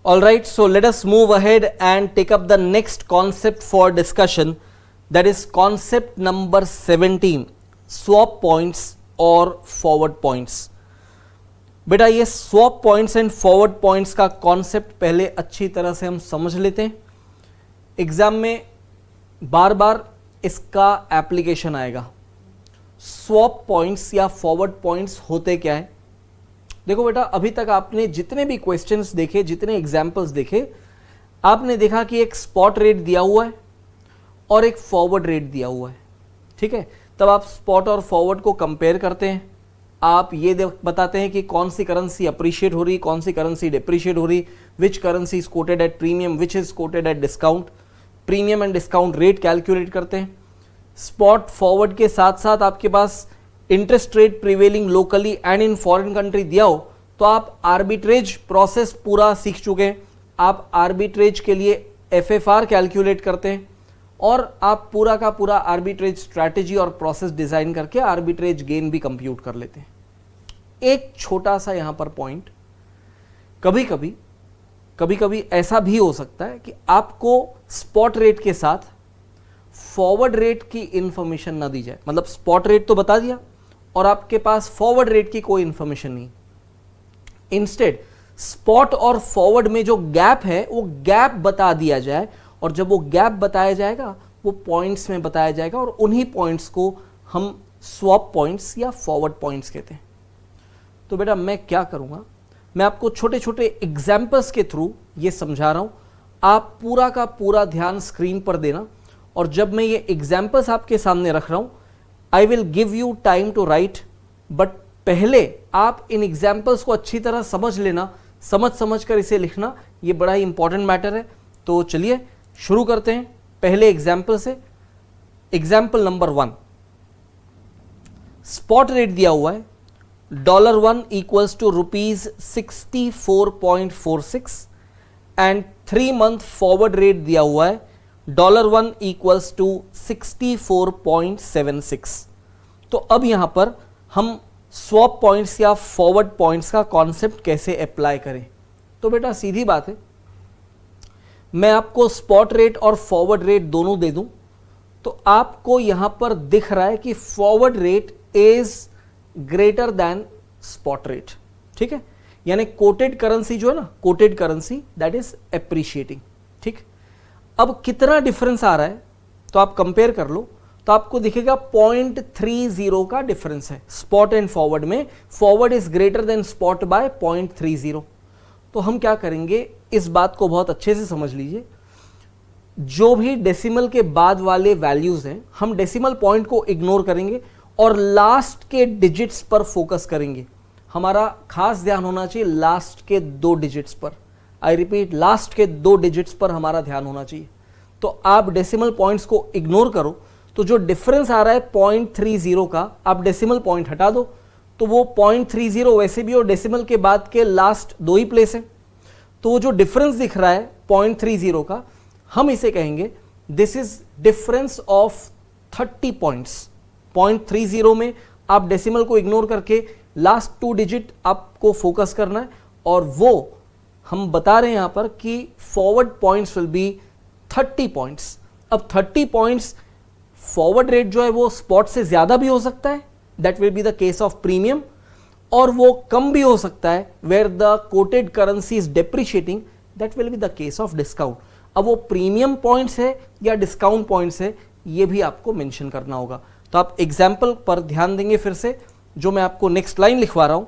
All right, so let us move ahead and take up the next concept for discussion, that is concept number 17, swap points और forward points. बेटा ये swap points and forward points का concept पहले अच्छी तरह से हम समझ लेते हैं. एग्जाम में बार बार इसका एप्लीकेशन आएगा. स्वैप पॉइंट्स या फॉरवर्ड पॉइंट्स होते क्या है? देखो बेटा, अभी तक आपने जितने भी क्वेश्चंस देखे, जितने एग्जाम्पल्स देखे, आपने देखा कि एक स्पॉट रेट दिया हुआ है और एक फॉरवर्ड रेट दिया हुआ है. ठीक है, तब आप स्पॉट और फॉरवर्ड को कंपेयर करते हैं. आप ये बताते हैं कि कौन सी करेंसी अप्रिशिएट हो रही, कौन सी करेंसी डिप्रिशिएट हो रही, which currency is quoted at premium, which is quoted at discount. Premium and discount rate calculate करते हैं. स्पॉट फॉरवर्ड के साथ साथ आपके पास interest rate prevailing locally and in foreign country दिया हो तो आप आर्बिट्रेज प्रोसेस पूरा सीख चुके हैं. आप आर्बिट्रेज के लिए FFR कैलकुलेट करते हैं और आप पूरा का पूरा आर्बिट्रेज स्ट्रैटेजी और प्रोसेस डिजाइन करके आर्बिट्रेज गेन भी कंप्यूट कर लेते हैं. एक छोटा सा यहां पर पॉइंट, कभी कभी ऐसा भी हो सकता है कि आपको स्पॉट रेट के साथ फॉरवर्ड रेट की इंफॉर्मेशन ना दी जाए. मतलब स्पॉट रेट तो बता दिया और आपके पास फॉरवर्ड रेट की कोई इंफॉर्मेशन नहीं. इंस्टेड स्पॉट और फॉरवर्ड में जो गैप है वो गैप बता दिया जाए, और जब वो गैप बताया जाएगा वो पॉइंट्स में बताया जाएगा, और उन्हीं पॉइंट्स को हम स्वैप पॉइंट्स या फॉरवर्ड पॉइंट्स कहते हैं. तो बेटा मैं क्या करूंगा, मैं आपको छोटे छोटे एग्जाम्पल्स के थ्रू ये समझा रहा हूं. आप पूरा का पूरा ध्यान स्क्रीन पर देना, और जब मैं ये एग्जाम्पल्स आपके सामने रख रहा हूं, I will give you time to write, but पहले आप इन एग्जाम्पल्स को अच्छी तरह समझ लेना, समझ कर इसे लिखना. ये बड़ा ही इंपॉर्टेंट मैटर है. तो चलिए शुरू करते हैं पहले एग्जाम्पल से. एग्जाम्पल नंबर 1, स्पॉट रेट दिया हुआ है $1 equals to ₹64.46 and 3 month forward rate दिया हुआ है $1 इक्वल्स टू 64.76. तो अब यहां पर हम स्वैप पॉइंट्स या फॉरवर्ड पॉइंट्स का कॉन्सेप्ट कैसे अप्लाई करें? तो बेटा सीधी बात है, मैं आपको स्पॉट रेट और फॉरवर्ड रेट दोनों दे दूं तो आपको यहां पर दिख रहा है कि forward rate is greater than spot rate. ठीक है, यानी कोटेड करेंसी जो है ना, coated currency that is appreciating. ठीक, अब कितना डिफरेंस आ रहा है तो आप कंपेयर कर लो, तो आपको दिखेगा 0.30 का डिफरेंस है स्पॉट एंड फॉरवर्ड में. Forward is greater than spot by 0.30. तो हम क्या करेंगे, इस बात को बहुत अच्छे से समझ लीजिए. जो भी डेसिमल के बाद वाले वैल्यूज हैं, हम डेसिमल पॉइंट को इग्नोर करेंगे और लास्ट के डिजिट्स पर फोकस करेंगे. हमारा खास ध्यान होना चाहिए लास्ट के 2 डिजिट्स पर. आई रिपीट, लास्ट के 2 डिजिट्स पर हमारा ध्यान होना चाहिए. तो आप डेसिमल पॉइंट्स को इग्नोर करो, तो जो डिफरेंस आ रहा है 0.30 का, आप डेसिमल पॉइंट हटा दो तो वो 0.30 वैसे भी और डेसिमल के बाद के लास्ट 2 ही प्लेस है. तो जो डिफरेंस दिख रहा है 0.30 का, हम इसे कहेंगे this is difference of 30 points. 0.30 में आप डेसिमल को इग्नोर करके लास्ट 2 डिजिट आपको फोकस करना है, और वो हम बता रहे हैं यहां पर कि forward points will be 30 points. अब 30 पॉइंट्स फॉरवर्ड रेट जो है वो स्पॉट से ज्यादा भी हो सकता है, that will be the case of premium, और वो कम भी हो सकता है where the quoted currency is depreciating, that will be the case of discount. अब वो प्रीमियम पॉइंट्स है या डिस्काउंट पॉइंट्स है, ये भी आपको मेंशन करना होगा. तो आप एग्जाम्पल पर ध्यान देंगे फिर से, जो मैं आपको नेक्स्ट लाइन लिखवा रहा हूं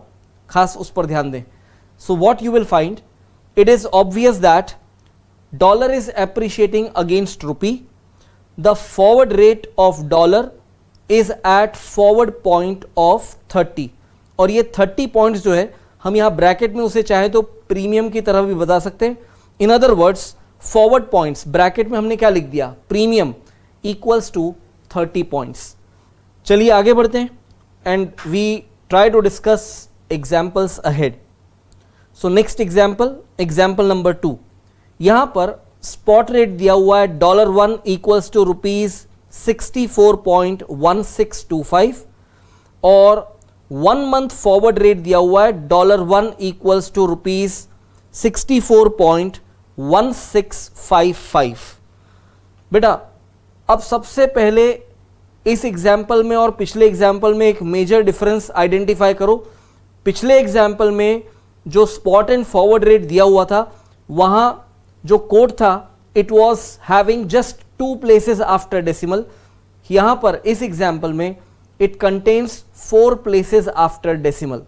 खास उस पर ध्यान दें. So what you will find, it is obvious that dollar is appreciating against rupee. The forward rate of dollar is at forward point of 30. और ये 30 पॉइंट्स जो है, हम यहां ब्रैकेट में उसे चाहे तो प्रीमियम की तरह भी बता सकते हैं. इन other words, forward points bracket में हमने क्या लिख दिया, प्रीमियम इक्वल्स टू 30 पॉइंट्स. चलिए आगे बढ़ते हैं and we try to discuss examples ahead. So next example, example number 2. यहां पर स्पॉट रेट दिया हुआ है $1 इक्वल्स टू ₹64.1625 और 1 मंथ फॉरवर्ड रेट दिया हुआ है $1 इक्वल्स टू 64.1655। बेटा अब सबसे पहले इस एग्जाम्पल में और पिछले एग्जाम्पल में एक मेजर डिफरेंस आइडेंटिफाई करो। पिछले एग्जाम्पल में जो स्पॉट एंड फॉरवर्ड रेट दिया हुआ था, वहां जो कोड था it was having just 2 places after decimal. यहां पर इस एग्जाम्पल में it contains 4 places after decimal.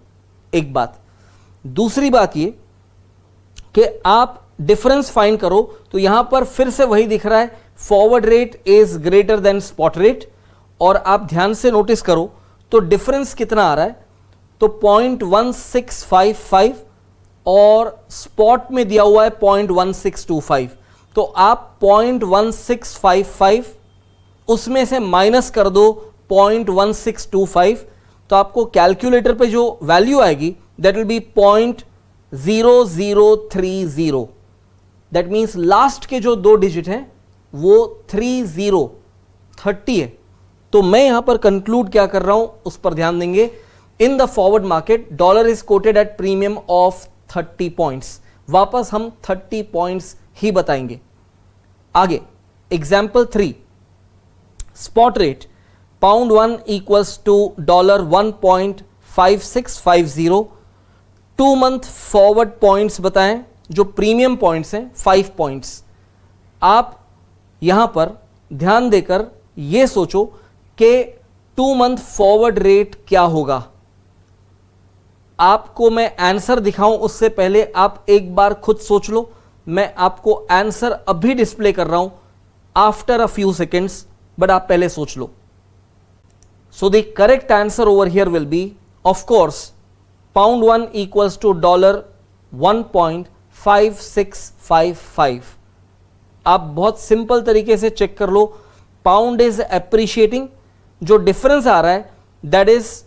एक बात। दूसरी बात ये कि आप डिफरेंस फाइंड करो तो यहां पर फिर से वही दिख रहा है, forward rate is greater than spot rate, और आप ध्यान से नोटिस करो तो डिफरेंस कितना आ रहा है, तो 0.1655 और स्पॉट में दिया हुआ है 0.1625। तो आप 0.1655 उसमें से माइनस कर दो 0.1625, तो आपको कैलकुलेटर पे जो वैल्यू आएगी that will B 0.0030। That means last के जो 2 डिजिट हैं वो 30 है। तो मैं यहां पर कंक्लूड क्या कर रहा हूं उस पर ध्यान देंगे। In the forward market dollar is quoted at premium of 30 points. वापस हम 30 पॉइंट्स ही बताएंगे। आगे example 3, spot rate £1 equals to $1.5650। 2 month forward points बताएं, जो प्रीमियम पॉइंट्स हैं 5 पॉइंट्स। आप यहां पर ध्यान देकर यह सोचो कि 2 मंथ फॉरवर्ड रेट क्या होगा। आपको मैं आंसर दिखाऊं उससे पहले आप एक बार खुद सोच लो। मैं आपको आंसर अभी डिस्प्ले कर रहा हूं after a few seconds, but आप पहले सोच लो। So the correct answer over here will be of course £1 equals to $1.5655। आप बहुत सिंपल तरीके से चेक कर लो, पाउंड इज एप्रिशिएटिंग, जो डिफरेंस आ रहा है दैट इज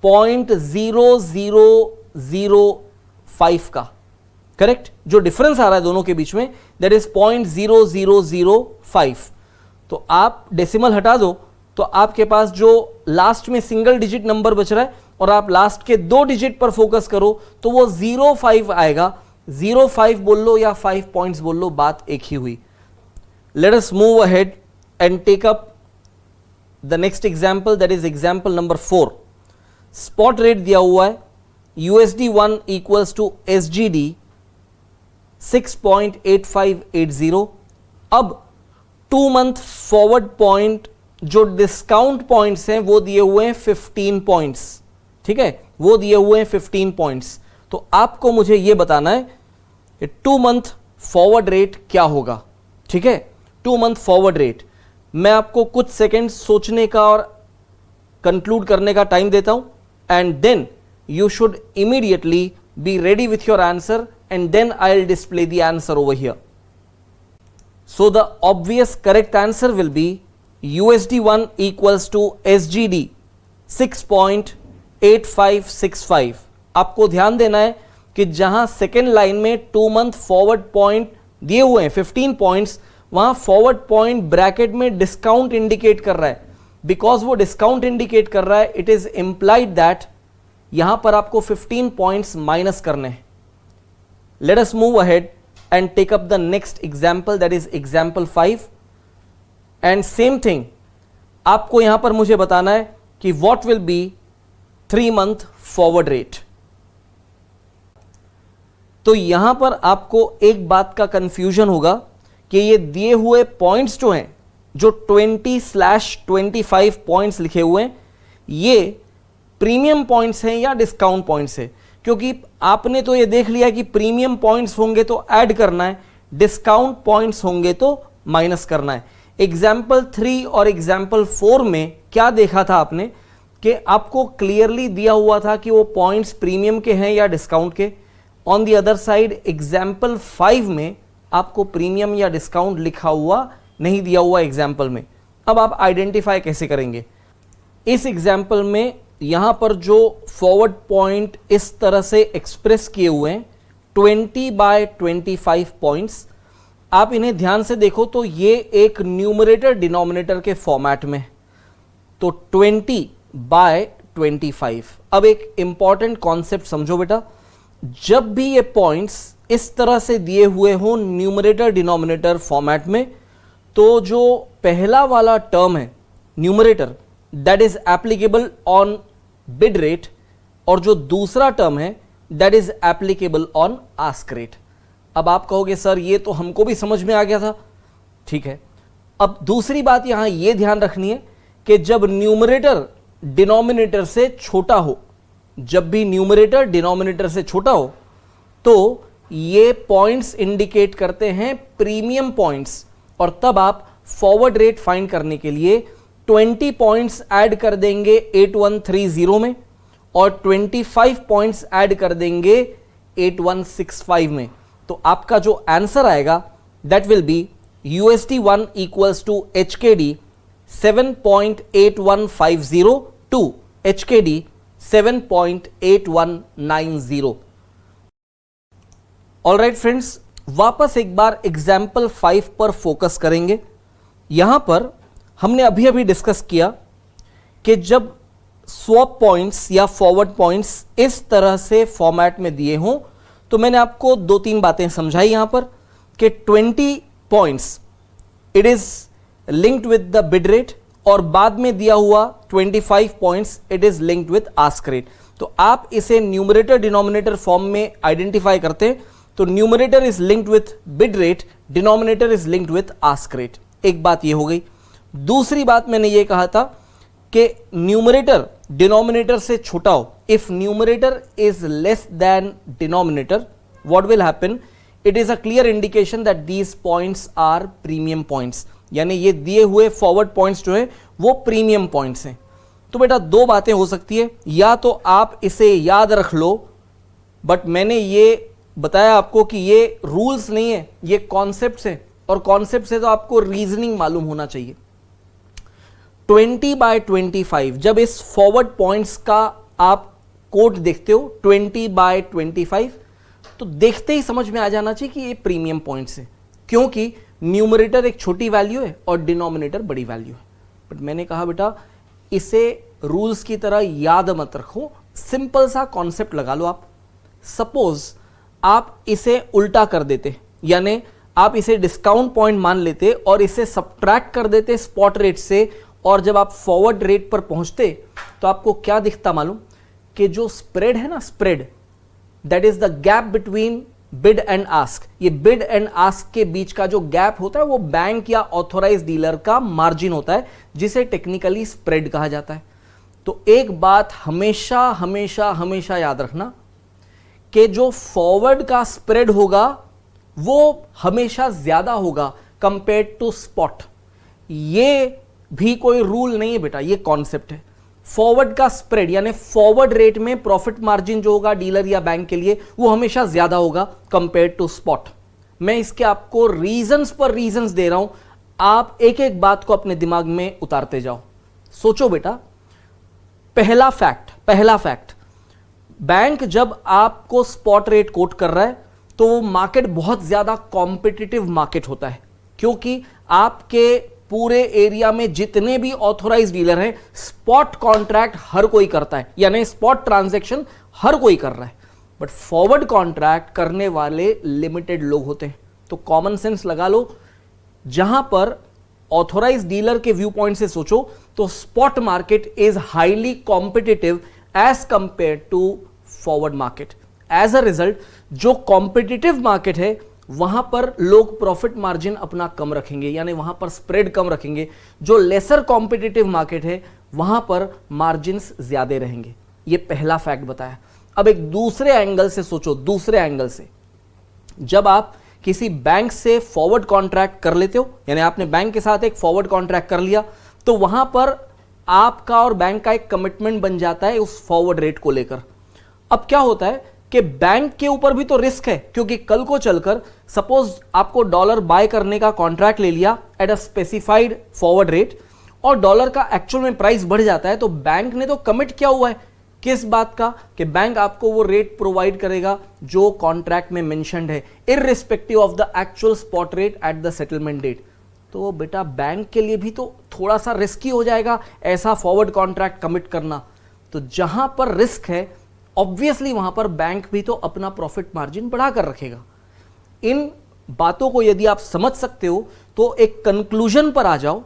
0.0005 का। करेक्ट, जो डिफरेंस आ रहा है दोनों के बीच में दैट इज 0.0005। तो आप डेसिमल हटा दो तो आपके पास जो लास्ट में सिंगल डिजिट नंबर बच रहा है और आप लास्ट के 2 डिजिट पर फोकस करो तो वो 05 आएगा। 05 बोल लो या 5 पॉइंट्स बोल लो, बात एक ही हुई। Let us move ahead and take up the next example, that is example number 4। Spot rate दिया हुआ है USD1 इक्वल्स टू SGD 6.8580। अब 2 मंथ फॉरवर्ड पॉइंट जो डिस्काउंट पॉइंट्स हैं वो दिए हुए हैं 15 पॉइंट्स। ठीक है, वो दिए हुए हैं 15 पॉइंट्स। तो आपको मुझे ये बताना है कि 2 मंथ फॉरवर्ड रेट क्या होगा। ठीक है, 2 मंथ फॉरवर्ड रेट। मैं आपको कुछ सेकेंड सोचने का और कंक्लूड करने का टाइम देता हूं, and then you should immediately be ready with your answer, and then I'll display the answer over here. So the obvious correct answer will be USD1 equals to SGD 6.8565। आपको ध्यान देना है कि जहां सेकेंड लाइन में 2 month forward point दिए हुए हैं 15 पॉइंट्स, वहां फॉरवर्ड पॉइंट ब्रैकेट में डिस्काउंट इंडिकेट कर रहा है। बिकॉज वो डिस्काउंट इंडिकेट कर रहा है, इट इज इंप्लाइड दैट यहां पर आपको 15 पॉइंट्स माइनस करने हैं। Let us move ahead and take up the next example, that is example 5। And same thing आपको यहां पर मुझे बताना है कि what will be 3 month forward rate. तो यहां पर आपको एक बात का कंफ्यूजन होगा कि ये दिए हुए पॉइंट्स जो हैं, जो 20/25 पॉइंट्स लिखे हुए हैं, ये प्रीमियम पॉइंट्स हैं या डिस्काउंट पॉइंट्स हैं। क्योंकि आपने तो ये देख लिया कि प्रीमियम पॉइंट्स होंगे तो ऐड करना है, डिस्काउंट पॉइंट्स होंगे तो माइनस करना है। एग्जाम्पल 3 और एग्जाम्पल 4 में क्या देखा था आपने कि आपको क्लियरली दिया हुआ था कि वो पॉइंट्स प्रीमियम के हैं या डिस्काउंट के। On the other side example 5 में आपको प्रीमियम या डिस्काउंट लिखा हुआ नहीं दिया हुआ एग्जाम्पल में। अब आप आइडेंटिफाई कैसे करेंगे? इस एग्जाम्पल में यहां पर जो फॉरवर्ड पॉइंट इस तरह से एक्सप्रेस किए हुए हैं 20/25 पॉइंट्स, आप इन्हें ध्यान से देखो तो ये एक न्यूमरेटर डिनोमिनेटर के फॉर्मेट में, तो 20/25। अब एक इंपॉर्टेंट कॉन्सेप्ट समझो बेटा, जब भी ये पॉइंट्स इस तरह से दिए हुए हों न्यूमरेटर डिनोमिनेटर फॉर्मेट में, तो जो पहला वाला टर्म है numerator that is applicable on bid rate, और जो दूसरा टर्म है that is applicable on ask rate. अब आप कहोगे सर ये तो हमको भी समझ में आ गया था, ठीक है। अब दूसरी बात यहां ये ध्यान रखनी है कि जब न्यूमरेटर डिनोमिनेटर से छोटा हो, जब भी न्यूमरेटर डिनोमिनेटर से छोटा हो, तो ये पॉइंट्स इंडिकेट करते हैं प्रीमियम पॉइंट्स, और तब आप फॉरवर्ड रेट फाइंड करने के लिए 20 पॉइंट्स ऐड कर देंगे 8130 में और 25 पॉइंट्स ऐड कर देंगे 8165 में। तो आपका जो आंसर आएगा that will be USD1 equals to HKD 7.8150 to HKD 7.8190। Alright friends, वापस एक बार एग्जाम्पल 5 पर फोकस करेंगे। यहां पर हमने अभी अभी डिस्कस किया कि जब स्वैप पॉइंट्स या फॉरवर्ड पॉइंट्स इस तरह से फॉर्मेट में दिए हों, तो मैंने आपको 2-3 बातें समझाई यहां पर कि 20 points it is linked with the bid rate, और बाद में दिया हुआ 25 points it is linked with ask rate. तो आप इसे न्यूमरेटर डिनोमिनेटर फॉर्म में आइडेंटिफाई करते हैं, तो numerator is linked with bid rate, denominator is linked with ask rate. एक बात ये हो गई। दूसरी बात मैंने ये कहा था कि न्यूमरेटर डिनोमिनेटर से छोटा हो, if numerator is less than denominator, what will happen, it is a clear indication that these points are premium points, यानी ये दिए हुए फॉरवर्ड पॉइंट्स जो है वो प्रीमियम पॉइंट्स हैं। तो बेटा 2 बातें हो सकती है, या तो आप इसे याद रख लो, बट मैंने ये बताया आपको कि ये रूल्स नहीं है, ये कॉन्सेप्ट्स हैं, और कॉन्सेप्ट से तो आपको रीजनिंग मालूम होना चाहिए। 20/25, जब इस फॉरवर्ड पॉइंट्स का आप कोड देखते हो 20/25, तो देखते ही समझ में आ जाना चाहिए कि ये प्रीमियम पॉइंट्स है, क्योंकि न्यूमरेटर एक छोटी वैल्यू है और डिनोमिनेटर बड़ी वैल्यू है। बट मैंने कहा बेटा इसे रूल्स की तरह याद मत रखो, सिंपल सा कॉन्सेप्ट लगा लो आप। सपोज आप इसे उल्टा कर देते, यानी आप इसे डिस्काउंट पॉइंट मान लेते और इसे सब्ट्रैक्ट कर देते स्पॉट रेट से, और जब आप फॉरवर्ड रेट पर पहुंचते तो आपको क्या दिखता मालूम, कि जो स्प्रेड है ना, spread that is the gap between bid and ask, ये बिड एंड आस्क के बीच का जो गैप होता है वो बैंक या ऑथोराइज डीलर का मार्जिन होता है, जिसे टेक्निकली स्प्रेड कहा जाता है। तो एक बात हमेशा हमेशा हमेशा याद रखना कि जो फॉरवर्ड का स्प्रेड होगा वो हमेशा ज्यादा होगा कंपेयर टू स्पॉट। ये भी कोई रूल नहीं है बेटा, ये कॉन्सेप्ट है। फॉरवर्ड का स्प्रेड यानी फॉरवर्ड रेट में प्रॉफिट मार्जिन जो होगा डीलर या बैंक के लिए वो हमेशा ज्यादा होगा कंपेयर टू स्पॉट। मैं इसके आपको रीजंस पर रीजंस दे रहा हूं, आप एक एक बात को अपने दिमाग में उतारते जाओ। सोचो बेटा, पहला फैक्ट, बैंक जब आपको स्पॉट रेट कोट कर रहा है तो वो मार्केट बहुत ज्यादा कॉम्पिटिटिव मार्केट होता है, क्योंकि आपके पूरे एरिया में जितने भी ऑथोराइज डीलर हैं स्पॉट कॉन्ट्रैक्ट हर कोई करता है, यानी स्पॉट ट्रांजैक्शन हर कोई कर रहा है, बट फॉरवर्ड कॉन्ट्रैक्ट करने वाले लिमिटेड लोग होते हैं। तो कॉमन सेंस लगा लो, जहां पर ऑथोराइज डीलर के व्यू पॉइंट से सोचो तो spot market is highly competitive as compare to forward market. As a result जो कॉम्पिटिटिव मार्केट है वहां पर लोग प्रॉफिट मार्जिन अपना कम रखेंगे, यानी वहां पर स्प्रेड कम रखेंगे। जो लेसर कॉम्पिटिटिव मार्केट है वहां पर मार्जिन्स ज्यादा रहेंगे। ये पहला फैक्ट बताया। अब एक दूसरे एंगल से सोचो, दूसरे एंगल से जब आप किसी बैंक से फॉरवर्ड कॉन्ट्रैक्ट कर लेते हो, यानी आपने बैंक के साथ एक फॉरवर्ड कॉन्ट्रैक्ट कर लिया, तो वहां पर आपका और बैंक का एक कमिटमेंट बन जाता है उस फॉरवर्ड रेट को लेकर। अब क्या होता है कि बैंक के ऊपर भी तो रिस्क है, क्योंकि कल को चलकर सपोज आपको डॉलर बाय करने का कॉन्ट्रैक्ट ले लिया at a specified forward rate और डॉलर का एक्चुअल में प्राइस बढ़ जाता है, तो बैंक ने तो कमिट किया हुआ है किस बात का, कि बैंक आपको वो रेट प्रोवाइड करेगा जो कॉन्ट्रैक्ट में मेंशन्ड है, irrespective of the actual spot rate at the settlement date. तो बेटा बैंक के लिए भी तो थोड़ा सा रिस्की हो जाएगा ऐसा फॉरवर्ड कॉन्ट्रैक्ट कमिट करना। तो जहां पर रिस्क है ऑब्वियसली वहां पर बैंक भी तो अपना प्रॉफिट मार्जिन बढ़ा कर रखेगा। इन बातों को यदि आप समझ सकते हो तो एक कंक्लूजन पर आ जाओ।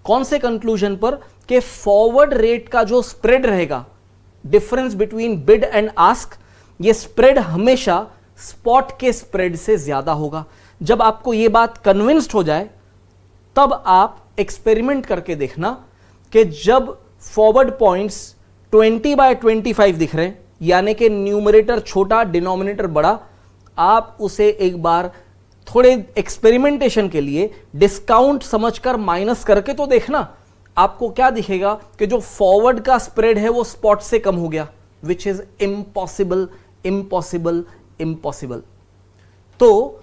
कौन से कंक्लूजन पर? कि फॉरवर्ड रेट का जो स्प्रेड रहेगा, difference between bid and ask, ये स्प्रेड हमेशा स्पॉट के स्प्रेड से ज्यादा होगा। जब आपको ये बात कन्विंस्ड हो जाए तब आप एक्सपेरिमेंट करके देखना कि जब फॉरवर्ड पॉइंट्स 20/25 दिख रहे हैं, यानी कि न्यूमरेटर छोटा डिनोमिनेटर बड़ा, आप उसे एक बार थोड़े एक्सपेरिमेंटेशन के लिए डिस्काउंट समझकर माइनस करके तो देखना। आपको क्या दिखेगा कि जो फॉरवर्ड का स्प्रेड है वो स्पॉट से कम हो गया, which is impossible, impossible, impossible. तो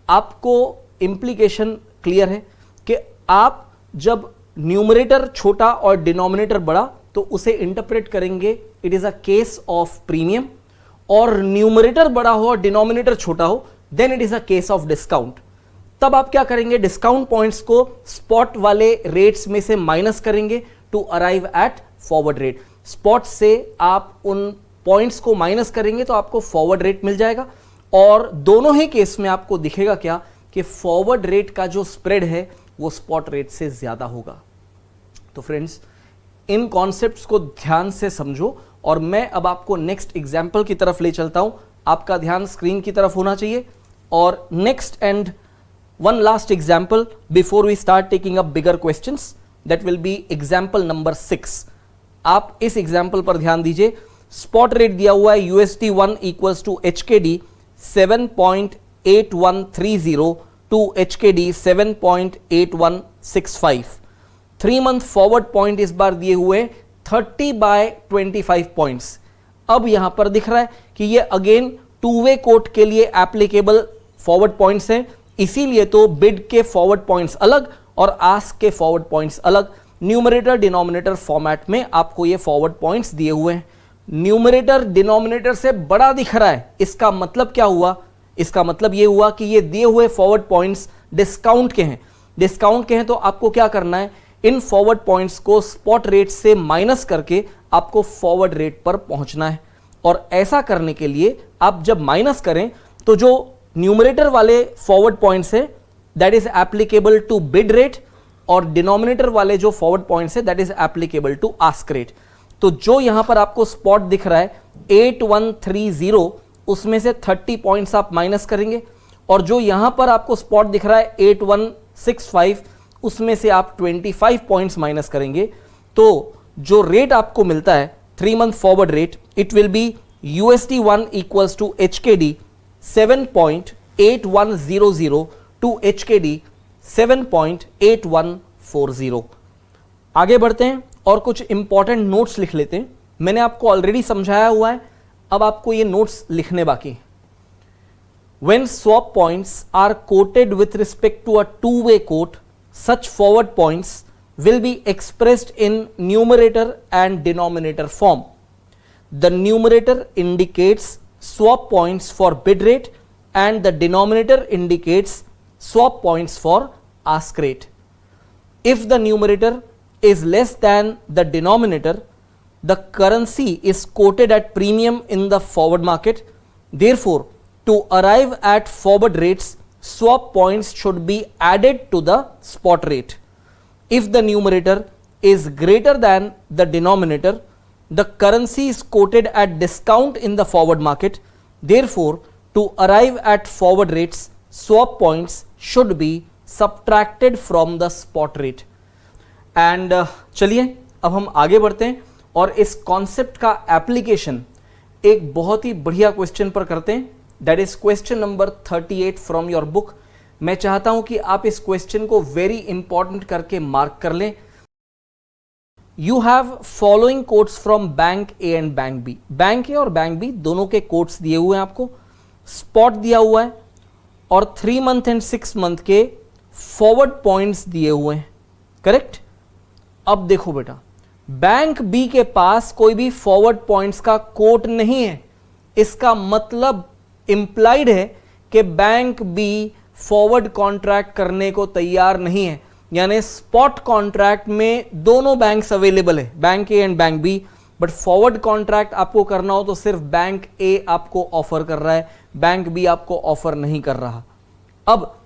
आपको इंप्लीकेशन क्लियर है कि आप जब न्यूमरेटर छोटा और डिनोमिनेटर बड़ा तो उसे इंटरप्रेट करेंगे it is a case of premium, और न्यूमरेटर बड़ा हो और डिनोमिनेटर छोटा हो then it is a case of discount. तब आप क्या करेंगे? डिस्काउंट पॉइंट्स को स्पॉट वाले रेट्स में से माइनस करेंगे to arrive at forward rate. Spot से आप उन पॉइंट्स को माइनस करेंगे तो आपको फॉरवर्ड रेट मिल जाएगा, और दोनों ही केस में आपको दिखेगा क्या कि फॉरवर्ड रेट का जो स्प्रेड है वो स्पॉट रेट से ज्यादा होगा। तो फ्रेंड्स, इन कॉन्सेप्ट्स को ध्यान से समझो, और मैं अब आपको नेक्स्ट एग्जाम्पल की तरफ ले चलता हूं। आपका ध्यान स्क्रीन की तरफ होना चाहिए। और next and one last example before we start taking up bigger questions, that will be example number 6। आप इस एग्जाम्पल पर ध्यान दीजिए। स्पॉट रेट दिया हुआ है USD1 equals to HKD 7.8130 to HKD 7.8165। 3 month forward point इस बार दिए हुए 30/25 पॉइंट्स। अब यहां पर दिख रहा है कि ये अगेन टू वे कोट के लिए एप्लीकेबल फॉरवर्ड पॉइंट्स हैं, इसीलिए तो बिड के फॉरवर्ड पॉइंट्स अलग और आस्क के फॉरवर्ड पॉइंट्स अलग। न्यूमरेटर डिनोमिनेटर फॉर्मेट में आपको ये फॉरवर्ड पॉइंट्स दिए हुए हैं। न्यूमरेटर डिनोमिनेटर से बड़ा दिख रहा है, इसका मतलब क्या हुआ? इसका मतलब ये हुआ कि ये दिए हुए फॉरवर्ड पॉइंट्स डिस्काउंट के हैं। डिस्काउंट के हैं तो आपको क्या करना है? इन फॉरवर्ड पॉइंट्स को स्पॉट रेट से माइनस करके आपको फॉरवर्ड रेट पर पहुंचना है। और ऐसा करने के लिए आप जब माइनस करें तो जो न्यूमरेटर वाले फॉरवर्ड पॉइंट्स है that is applicable to bid rate, और डिनोमिनेटर वाले जो फॉरवर्ड पॉइंट्स है that is applicable to ask rate. तो जो यहां पर आपको स्पॉट दिख रहा है 8130, उसमें से 30 पॉइंट्स आप माइनस करेंगे, और जो यहां पर आपको स्पॉट दिख रहा है 8165, उसमें से आप 25 पॉइंट्स माइनस करेंगे। तो जो रेट आपको मिलता है 3 month forward rate, it will be USD1 equals to HKD 7.8100 to HKD 7.8140। आगे बढ़ते हैं और कुछ इंपॉर्टेंट नोट्स लिख लेते हैं। मैंने आपको ऑलरेडी समझाया हुआ है, अब आपको ये नोट्स लिखने बाकी हैं। When swap points are quoted with respect to a two-way quote, such forward points will be expressed in numerator and denominator form. The numerator indicates swap points for bid rate and the denominator indicates swap points for ask rate. If the numerator is less than the denominator, the currency is quoted at premium in the forward market. Therefore, to arrive at forward rates, swap points should be added to the spot rate. If the numerator is greater than the denominator, the currency is quoted at discount in the forward market. Therefore, to arrive at forward rates, swap points should be subtracted from the spot rate. And चलिए अब हम आगे बढ़ते हैं और इस concept का application एक बहुत ही बढ़िया क्वेश्चन पर करते हैं। That is question number 38 from your book. मैं चाहता हूं कि आप इस क्वेश्चन को वेरी इंपॉर्टेंट करके मार्क कर लें। You have following quotes from bank A and bank B. Bank A और बैंक बी दोनों के कोट्स दिए हुए हैं, आपको स्पॉट दिया हुआ है और 3 मंथ एंड 6 मंथ के फॉरवर्ड पॉइंट्स दिए हुए हैं, करेक्ट। अब देखो बेटा, बैंक बी के पास कोई भी फॉरवर्ड पॉइंट्स का कोट नहीं है। इसका मतलब इंप्लाइड है कि बैंक बी फॉरवर्ड कॉन्ट्रैक्ट करने को तैयार नहीं है, यानी स्पॉट कॉन्ट्रैक्ट में दोनों बैंक्स अवेलेबल है, bank A and bank B, but forward contract आपको करना हो तो सिर्फ बैंक ए आपको ऑफर कर रहा है, बैंक बी आपको ऑफर नहीं कर रहा। अब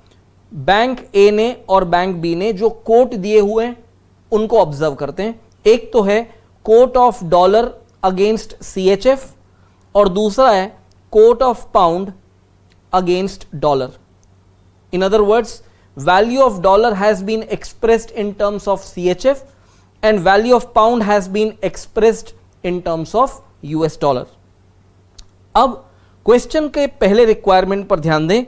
बैंक ए ने और बैंक बी ने जो कोट दिए हुए हैं उनको ऑब्जर्व करते हैं। एक तो है quote of dollar against CHF और दूसरा है quote of pound against dollar. In other words, value of dollar has been expressed in terms of CHF and value of pound has been expressed in terms of US dollar। अब question के पहले requirement पर ध्यान दें,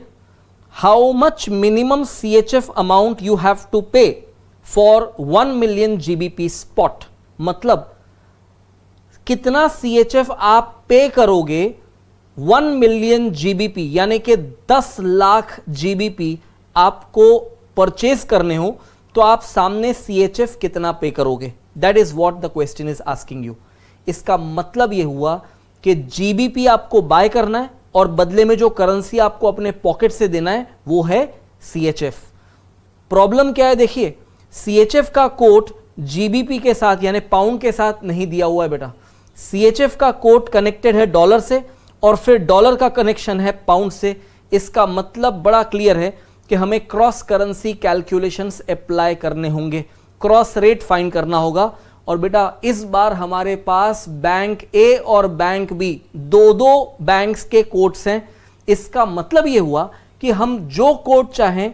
how much minimum CHF amount you have to pay for 1 million GBP spot, मतलब कितना CHF आप पे करोगे 1 मिलियन GBP यानी कि 10 लाख GBP आपको परचेज करने हो तो आप सामने CHF कितना पे करोगे। That is what the question is asking you. इसका मतलब यह हुआ कि GBP आपको बाय करना है और बदले में जो करेंसी आपको अपने पॉकेट से देना है वो है CHF। प्रॉब्लम क्या है, देखिए CHF का कोट GBP के साथ यानी पाउंड के साथ नहीं दिया हुआ है बेटा। CHF का कोट कनेक्टेड है डॉलर से और फिर डॉलर का कनेक्शन है पाउंड से। इसका मतलब बड़ा क्लियर है कि हमें क्रॉस करेंसी कैलकुलेशंस अप्लाई करने होंगे, क्रॉस रेट फाइंड करना होगा। और बेटा इस बार हमारे पास बैंक ए और बैंक बी दो बैंक्स के कोट्स हैं। इसका मतलब यह हुआ कि हम जो कोट चाहें,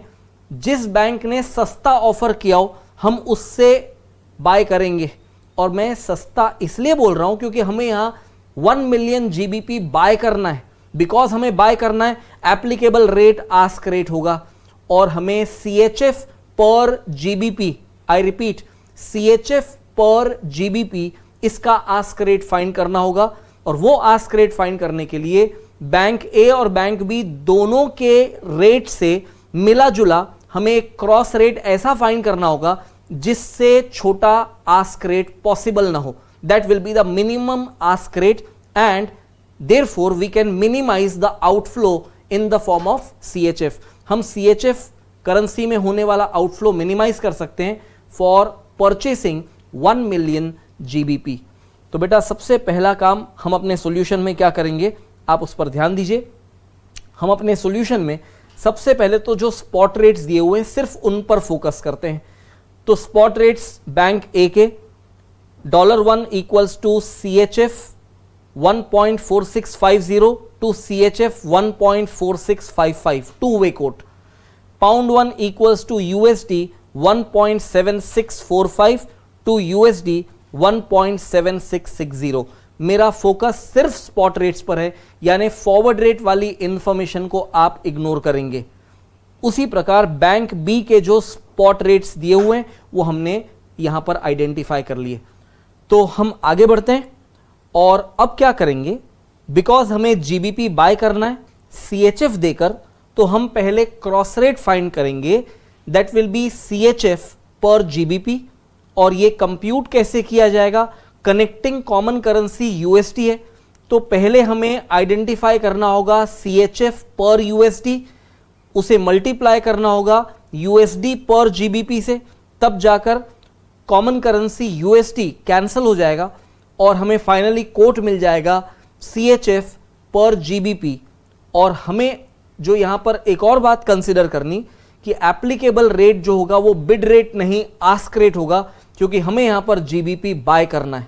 जिस बैंक ने सस्ता ऑफर किया हो, हम उससे बाय करेंगे। और मैं सस्ता इसलिए बोल रहा हूं क्योंकि हमें यहां 1 मिलियन GBP बाय करना है। बिकॉज हमें बाय करना है, एप्लीकेबल रेट आस्क रेट होगा और हमें CHF per GBP, I repeat CHF per GBP, इसका आस्क रेट फाइंड करना होगा। और वो आस्क रेट फाइंड करने के लिए बैंक ए और बैंक बी दोनों के रेट से मिला जुला हमें एक क्रॉस रेट ऐसा फाइंड करना होगा जिससे छोटा आस्क रेट पॉसिबल ना हो। That will be the minimum ask rate and therefore we can minimise the outflow in the form of CHF। हम CHF करेंसी में होने वाला आउटफ्लो मिनिमाइज कर सकते हैं फॉर परचेसिंग 1 मिलियन GBP। तो बेटा सबसे पहला काम हम अपने सॉल्यूशन में क्या करेंगे, आप उस पर ध्यान दीजिए। हम अपने सॉल्यूशन में सबसे पहले तो जो स्पॉट रेट्स दिए हुए हैं सिर्फ उन पर फोकस करते हैं। तो स्पॉट रेट्स बैंक ए के $1 equals to CHF 1.4650 to CHF 1.4655, two-way quote. Pound 1 equals to USD 1.7645 to USD 1.7660। मेरा फोकस सिर्फ स्पॉट रेट्स पर है, यानी फॉरवर्ड रेट वाली इंफॉर्मेशन को आप इग्नोर करेंगे। उसी प्रकार बैंक बी के जो स्पॉट रेट्स दिए हुए हैं वो हमने यहां पर आइडेंटिफाई कर लिए। तो हम आगे बढ़ते हैं और अब क्या करेंगे, बिकॉज हमें GBP बाय करना है CHF देकर, तो हम पहले क्रॉस रेट फाइंड करेंगे। That will B CHF per GBP। और ये कंप्यूट कैसे किया जाएगा, कनेक्टिंग कॉमन करेंसी USD है, तो पहले हमें आइडेंटिफाई करना होगा CHF पर USD, उसे मल्टीप्लाई करना होगा USD पर GBP से, तब जाकर कॉमन करेंसी USD कैंसिल हो जाएगा और हमें फाइनली कोट मिल जाएगा CHF पर GBP। और हमें जो यहां पर एक और बात कंसिडर करनी कि एप्लीकेबल रेट जो होगा वो बिड रेट नहीं आस्क रेट होगा, क्योंकि हमें यहां पर GBP बाय करना है।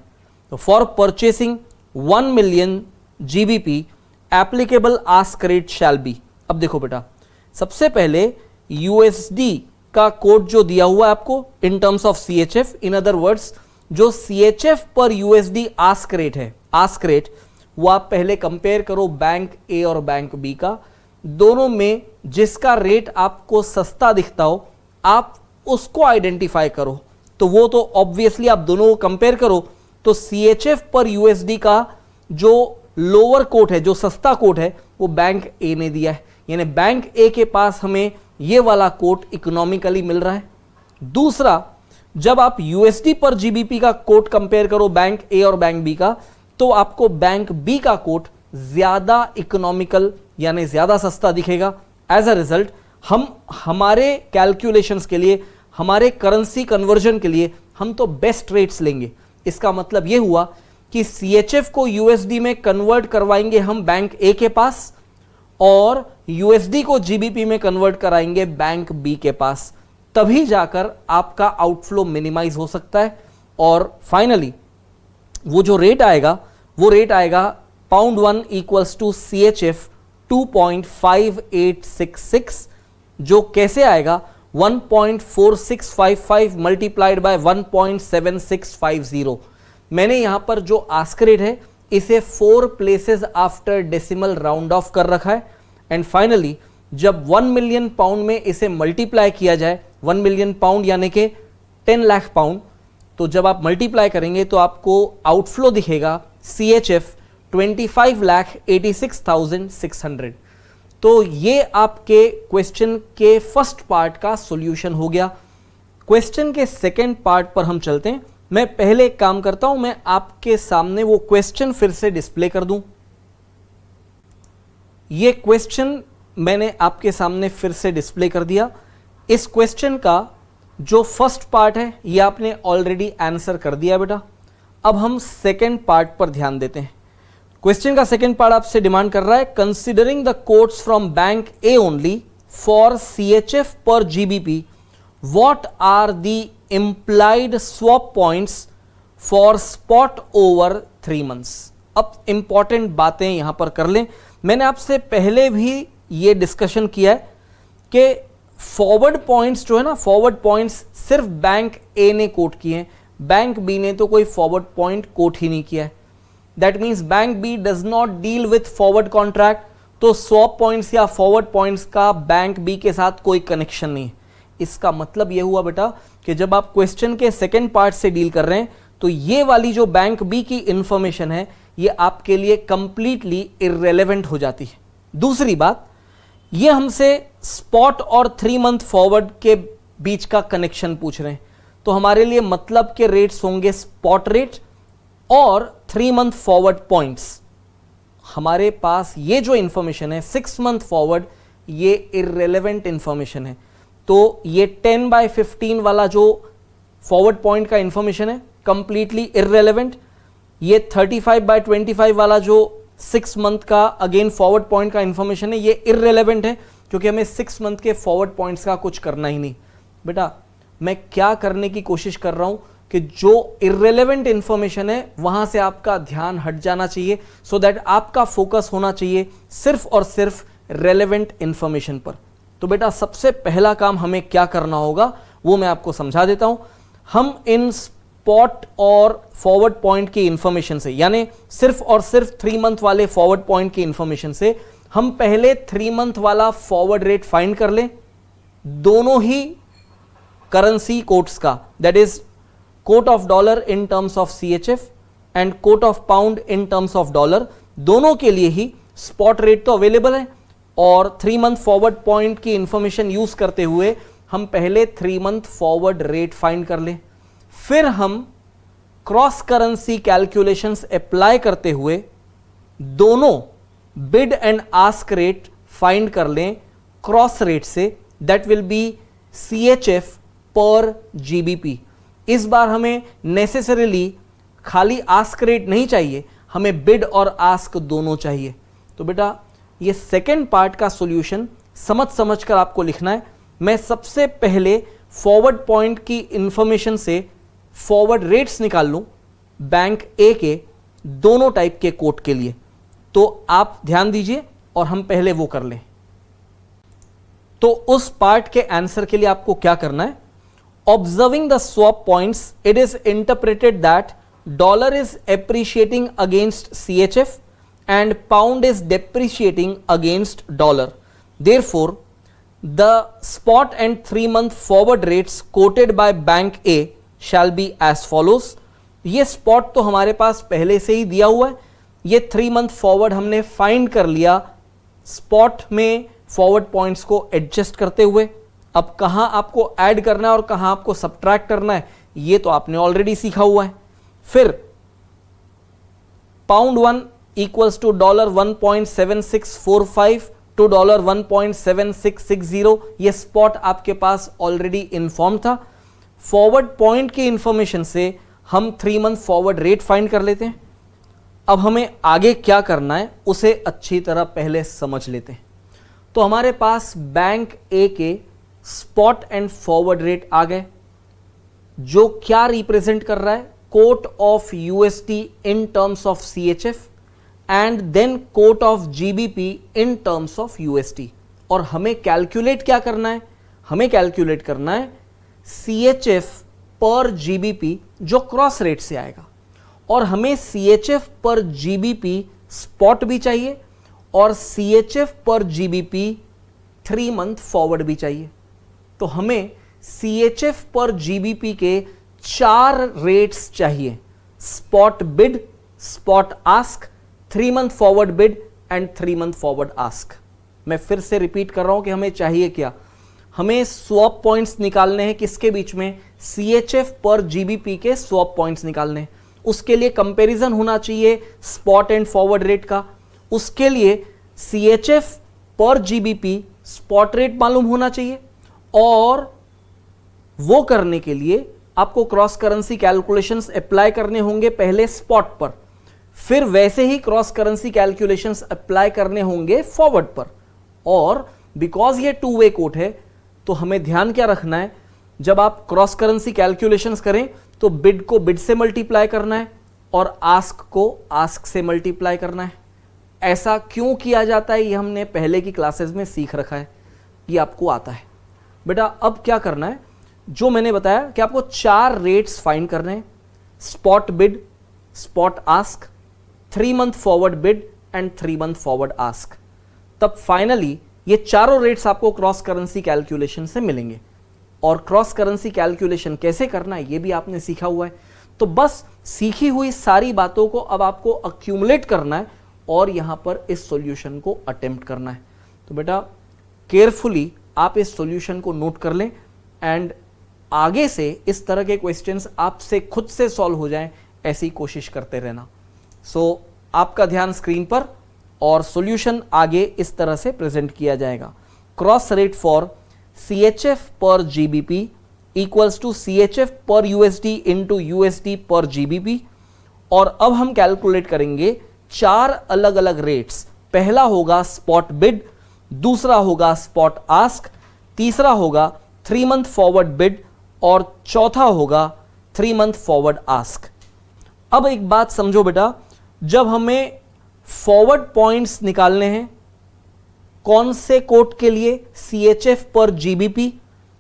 तो for purchasing 1 million GBP applicable ask rate shall be. अब देखो बेटा, सबसे पहले USD का कोड जो दिया हुआ है आपको इन terms of CHF, in other words जो CHF पर USD आस्क रेट है, आस्क रेट वो आप पहले कंपेयर करो बैंक ए और बैंक बी का। दोनों में जिसका रेट आपको सस्ता दिखता हो आप उसको आइडेंटिफाई करो। तो वो तो ऑब्वियसली आप दोनों को कंपेयर करो तो CHF पर USD का जो लोअर कोट है, जो सस्ता कोट है, वो बैंक ए ने दिया है, यानी बैंक ए के पास हमें ये वाला कोट इकोनॉमिकली मिल रहा है। दूसरा, जब आप USD पर GBP का कोट कंपेयर करो बैंक ए और बैंक बी का, तो आपको बैंक बी का कोट ज्यादा इकोनॉमिकल यानी ज्यादा सस्ता दिखेगा। एज अ रिजल्ट हम हमारे कैलकुलेशंस के लिए, हमारे करेंसी कन्वर्जन के लिए हम तो बेस्ट रेट्स लेंगे। इसका मतलब यह हुआ कि CHF को USD में कन्वर्ट करवाएंगे हम बैंक A के पास और USD को GBP में कन्वर्ट कराएंगे बैंक B के पास, तभी जाकर आपका आउटफ्लो मिनिमाइज हो सकता है। और फाइनली वो जो रेट आएगा वो रेट आएगा £1 इक्वल्स टू CHF 2.5866, जो कैसे आएगा 1.4655 मल्टीप्लाइड बाय 1.7650। मैंने यहां पर जो आस्क रेट है इसे 4 places after decimal round of कर रखा है। एंड फाइनली जब 1 मिलियन पाउंड में इसे मल्टीप्लाई किया जाए, 1 मिलियन पाउंड यानी कि 10 लाख पाउंड, तो जब आप मल्टीप्लाई करेंगे तो आपको आउटफ्लो दिखेगा CHF 25,86,600। तो ये आपके क्वेश्चन के फर्स्ट पार्ट का सॉल्यूशन हो गया। क्वेश्चन के सेकंड पार्ट पर हम चलते हैं। मैं पहले एक काम करता हूं, मैं आपके सामने वो क्वेश्चन फिर से डिस्प्ले कर दूं। ये क्वेश्चन मैंने आपके सामने फिर से डिस्प्ले कर दिया। इस क्वेश्चन का जो फर्स्ट पार्ट है ये आपने ऑलरेडी आंसर कर दिया बेटा। अब हम सेकंड पार्ट पर ध्यान देते हैं। क्वेश्चन का सेकंड पार्ट आपसे डिमांड कर रहा है, considering the quotes from bank A only for CHF per GBP, what are the implied swap points for spot over 3 months। अब इंपॉर्टेंट बातें यहां पर कर लें। मैंने आपसे पहले भी ये डिस्कशन किया है कि फॉरवर्ड पॉइंट्स जो है ना, फॉरवर्ड पॉइंट्स सिर्फ बैंक ए ने कोट किए हैं, बैंक बी ने तो कोई फॉरवर्ड पॉइंट कोट ही नहीं किया है। That means bank B does not deal with forward contract, तो स्वैप पॉइंट्स या फॉरवर्ड पॉइंट्स का बैंक बी के साथ कोई कनेक्शन नहीं है। इसका मतलब यह हुआ बेटा कि जब आप क्वेश्चन के सेकंड पार्ट से डील कर रहे हैं तो ये वाली जो बैंक बी की इंफॉर्मेशन है ये आपके लिए कंप्लीटली इररेलेवेंट हो जाती है। दूसरी बात, ये हमसे स्पॉट और 3 मंथ फॉरवर्ड के बीच का कनेक्शन पूछ रहे हैं, तो हमारे लिए मतलब के रेट्स होंगे स्पॉट रेट और 3 मंथ फॉरवर्ड पॉइंट्स। हमारे पास ये जो इंफॉर्मेशन है 6 मंथ फॉरवर्ड, ये इररेलेवेंट इंफॉर्मेशन है। तो ये 10/15 वाला जो फॉरवर्ड पॉइंट का इंफॉर्मेशन है कंप्लीटली इररेलेवेंट। ये 35/25 वाला जो 6 मंथ का अगेन फॉरवर्ड पॉइंट का इंफॉर्मेशन है ये इररेलेवेंट है, क्योंकि हमें 6 मंथ के फॉरवर्ड पॉइंट्स का कुछ करना ही नहीं। बेटा मैं क्या करने की कोशिश कर रहा हूं कि जो इररेलेवेंट इंफॉर्मेशन है वहां से आपका ध्यान हट जाना चाहिए, सो दैट आपका फोकस होना चाहिए सिर्फ और सिर्फ रेलेवेंट इंफॉर्मेशन पर। तो बेटा सबसे पहला काम हमें क्या करना होगा वो मैं आपको समझा देता हूं। हम इन स्पॉट और फॉरवर्ड पॉइंट की इंफॉर्मेशन से, यानी सिर्फ और सिर्फ 3 मंथ वाले फॉरवर्ड पॉइंट की इंफॉर्मेशन से हम पहले 3 मंथ वाला फॉरवर्ड रेट फाइंड कर लें दोनों ही करेंसी कोट्स का, that is quote of dollar in terms of CHF and quote of pound in terms of dollar. दोनों के लिए ही स्पॉट रेट तो अवेलेबल है और 3 मंथ फॉरवर्ड पॉइंट की इंफॉर्मेशन यूज करते हुए हम पहले 3 मंथ फॉरवर्ड रेट फाइंड कर लें, फिर हम क्रॉस करेंसी कैलकुलेशंस अप्लाई करते हुए दोनों bid and ask rate find कर लें क्रॉस रेट से, that will B CHF per GBP। इस बार हमें नेसेसरीली खाली आस्क रेट नहीं चाहिए, हमें बिड और आस्क दोनों चाहिए। तो बेटा ये सेकेंड पार्ट का सॉल्यूशन समझ कर आपको लिखना है। मैं सबसे पहले फॉरवर्ड पॉइंट की इंफॉर्मेशन से फॉरवर्ड रेट्स निकाल लूं बैंक ए के दोनों टाइप के कोट के लिए, तो आप ध्यान दीजिए और हम पहले वो कर लें। तो उस पार्ट के आंसर के लिए आपको क्या करना है, observing the swap points it is interpreted that dollar is appreciating against CHF and pound is depreciating against dollar. Therefore, the spot and 3 month forward rates quoted by Bank A shall be as follows. ये spot तो हमारे पास पहले से ही दिया हुआ है, ये 3 month forward हमने फाइंड कर लिया स्पॉट में फॉरवर्ड पॉइंट्स को एडजस्ट करते हुए। अब कहां आपको ऐड करना है और कहां आपको सब्ट्रैक्ट करना है ये तो आपने ऑलरेडी सीखा हुआ है। फिर पाउंड 1 इक्वल्स टू $1.7645 टू $1.7660, ये स्पॉट आपके पास ऑलरेडी इन्फॉर्म था। फॉरवर्ड पॉइंट की इंफॉर्मेशन से हम 3 मंथ फॉरवर्ड रेट फाइंड कर लेते हैं। अब हमें आगे क्या करना है उसे अच्छी तरह पहले समझ लेते हैं। तो हमारे पास बैंक ए के स्पॉट एंड फॉरवर्ड रेट आ गए, जो क्या रिप्रेजेंट कर रहा है, quote of USD in terms of CHF and then quote of GBP in terms of USD. और हमें कैलकुलेट क्या करना है, हमें कैलकुलेट करना है सीएचएफ पर जीबीपी जो क्रॉस रेट से आएगा, और हमें सीएचएफ पर जीबीपी स्पॉट भी चाहिए और सीएचएफ पर जीबीपी 3 मंथ फॉरवर्ड भी चाहिए। तो हमें सीएचएफ पर जीबीपी के 4 रेट्स चाहिए, spot bid, spot ask, 3 month forward bid and 3 month forward ask. मैं फिर से रिपीट कर रहा हूं कि हमें चाहिए क्या, हमें स्वैप पॉइंट्स निकालने हैं किसके बीच में, सीएचएफ पर जीबीपी के स्वैप पॉइंट्स निकालने हैं। उसके लिए कंपैरिजन होना चाहिए स्पॉट एंड फॉरवर्ड रेट का, उसके लिए सीएचएफ पर जीबीपी स्पॉट रेट मालूम होना चाहिए, और वो करने के लिए आपको क्रॉस करेंसी कैलकुलेशंस अप्लाई करने होंगे पहले स्पॉट पर, फिर वैसे ही क्रॉस करेंसी कैलकुलेशंस अप्लाई करने होंगे फॉरवर्ड पर। और बिकॉज ये 2 वे कोट है तो हमें ध्यान क्या रखना है, जब आप क्रॉस करेंसी कैलकुलेशंस करें तो बिड को बिड से मल्टीप्लाई करना है और आस्क को आस्क से मल्टीप्लाई करना है। ऐसा क्यों किया जाता है ये हमने पहले की क्लासेस में सीख रखा है, ये आपको आता है। बेटा अब क्या करना है, जो मैंने बताया कि आपको 4 रेट्स फाइंड करने हैं, spot bid, spot ask, 3 month forward bid and 3 month forward ask. तब फाइनली ये चारों रेट्स आपको क्रॉस करेंसी कैलकुलेशन से मिलेंगे। और क्रॉस करेंसी कैलकुलेशन कैसे करना है ये भी आपने सीखा हुआ है। तो बस सीखी हुई सारी बातों को अब आपको अक्यूमुलेट करना है और यहां पर इस सॉल्यूशन को अटेम्प्ट करना है। तो बेटा केयरफुली आप इस सॉल्यूशन को नोट कर लें एंड आगे से इस तरह के क्वेश्चंस आपसे खुद से सॉल्व हो जाएं, ऐसी कोशिश करते रहना। सो आपका ध्यान स्क्रीन पर, और सॉल्यूशन आगे इस तरह से प्रेजेंट किया जाएगा। Cross rate for CHF per GBP equals to CHF पर USD इंटू USD पर GBP। और अब हम कैलकुलेट करेंगे 4 अलग अलग रेट्स। पहला होगा स्पॉट बिड, दूसरा होगा स्पॉट आस्क, तीसरा होगा 3 मंथ फॉरवर्ड बिड और चौथा होगा 3 मंथ फॉरवर्ड आस्क। अब एक बात समझो बेटा, जब हमें फॉरवर्ड पॉइंट्स निकालने हैं कौन से कोट के लिए, CHF पर GBP,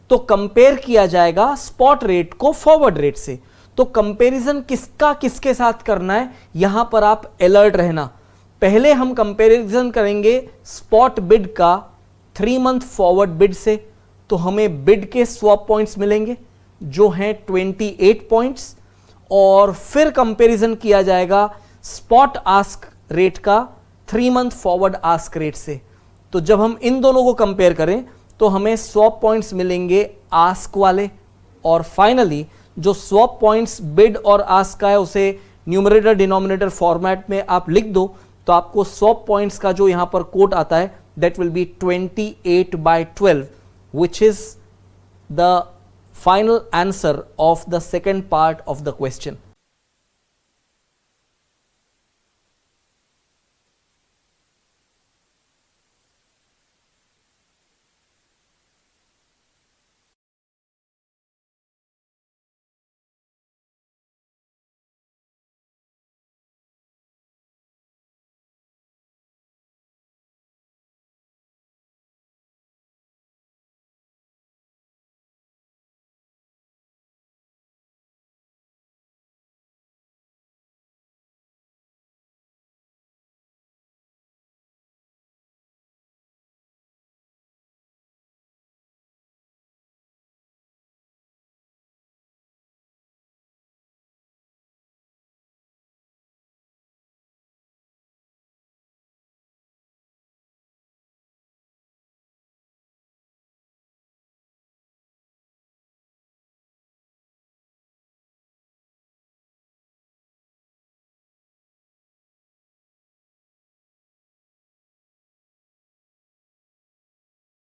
तो कंपेयर किया जाएगा स्पॉट रेट को फॉरवर्ड रेट से। तो कंपैरिजन किसका किसके साथ करना है, यहां पर आप अलर्ट रहना। पहले हम कंपैरिजन करेंगे स्पॉट बिड का 3 मंथ फॉरवर्ड बिड से, तो हमें बिड के स्वैप पॉइंट्स मिलेंगे जो हैं 28 पॉइंट्स, और फिर कंपैरिजन किया जाएगा स्पॉट आस्क रेट का 3 मंथ फॉरवर्ड आस्क रेट से। तो जब हम इन दोनों को कंपेयर करें तो हमें स्वैप पॉइंट्स मिलेंगे आस्क वाले, और फाइनली जो स्वैप पॉइंट्स बिड और आस्क का है उसे न्यूमरेटर डिनोमिनेटर फॉर्मेट में आप लिख दो, तो आपको स्वैप पॉइंट्स का जो यहां पर कोट आता है that will B 28/12, which is the final answer of the second part of the question.